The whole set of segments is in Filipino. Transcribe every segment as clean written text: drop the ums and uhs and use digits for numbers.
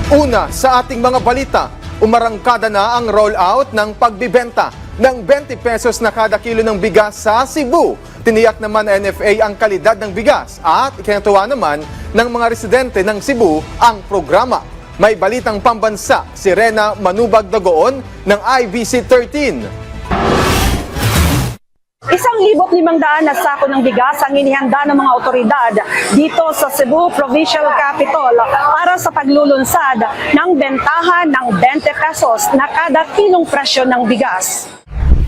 Una sa ating mga balita, umarangkada na ang rollout ng pagbibenta ng 20 pesos na kada kilo ng bigas sa Cebu. Tiniyak naman ng NFA ang kalidad ng bigas at ikinatuwa naman ng mga residente ng Cebu ang programa. May balitang pambansa si Rena Manubag Dagoon ng IBC 13. 1,500 na sako ng bigas ang inihanda ng mga otoridad dito sa Cebu Provincial Capital para sa paglulunsad ng bentahan ng 20 pesos na kada kilong presyo ng bigas.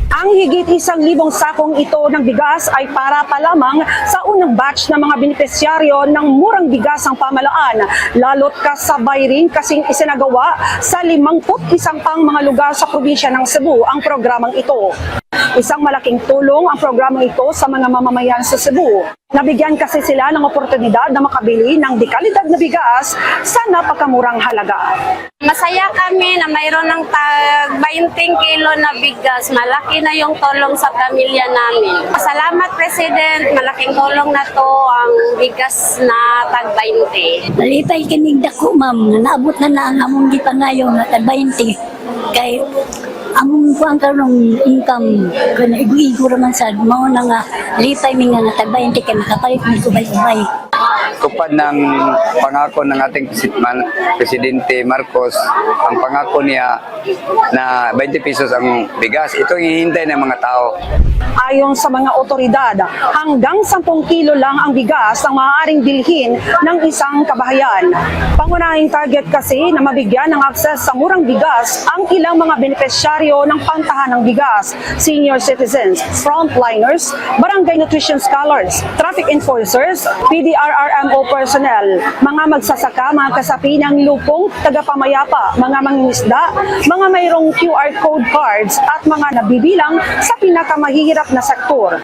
Ang higit 1,000 sakong ito ng bigas ay para pa lamang sa unang batch ng mga benepisyaryo ng murang bigas ang pamalaan, lalo't kasabay rin kasing isinagawa sa 51 pang mga lugar sa probinsya ng Cebu ang programang ito. Isang malaking tulong ang programang ito sa mga mamamayan sa Cebu. Nabigyan kasi sila ng oportunidad na makabili ng dekalidad na bigas sa napakamurang halaga. Masaya kami na mayroon ng tag 20 kilo na bigas. Malaki na yung tulong sa pamilya namin. Salamat, President. Malaking tulong na to ang bigas na tag 20. Nalipay kinig dako, ma'am. Naabot na ang among gipangayo na tag 20. Kay among kuang karong income kana igu-igu raman sad mao na nga lipay mi nga tag 20 kay makapalit mi kubay-kubay. Tupad ng pangako ng ating Presidente Marcos, ang pangako niya na 20 pesos ang bigas, ito hihintay ng mga tao. Ayon sa mga otoridad, hanggang 10 kilo lang ang bigas ang maaaring bilhin ng isang kabahayan. Pangunahing target kasi na mabigyan ng akses sa murang bigas ang ilang mga benepisyaryo ng pantahanang bigas, senior citizens, frontliners, barangay nutrition scholars, traffic enforcers, PDRRMO personnel, mga magsasaka, mga kasapi ng lupong, tagapamayapa, mga mangingisda, mga mayroong QR code cards at mga nabibilang sa pinakamahihirap na sektor.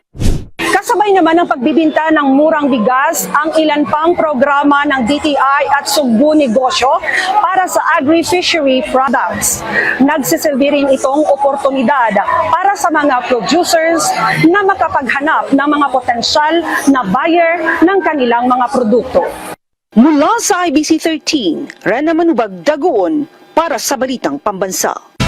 Kasabay naman ng pagbibinta ng murang bigas ang ilan pang programa ng DTI at Sugbu Negosyo para sa agri-fishery products. Nagsisilbi rin itong oportunidad para sa mga producers na makapaghanap ng mga potensyal na buyer ng kanilang mga produkto. Mula sa IBC 13, Rena Manubag Dagoon para sa Balitang Pambansa.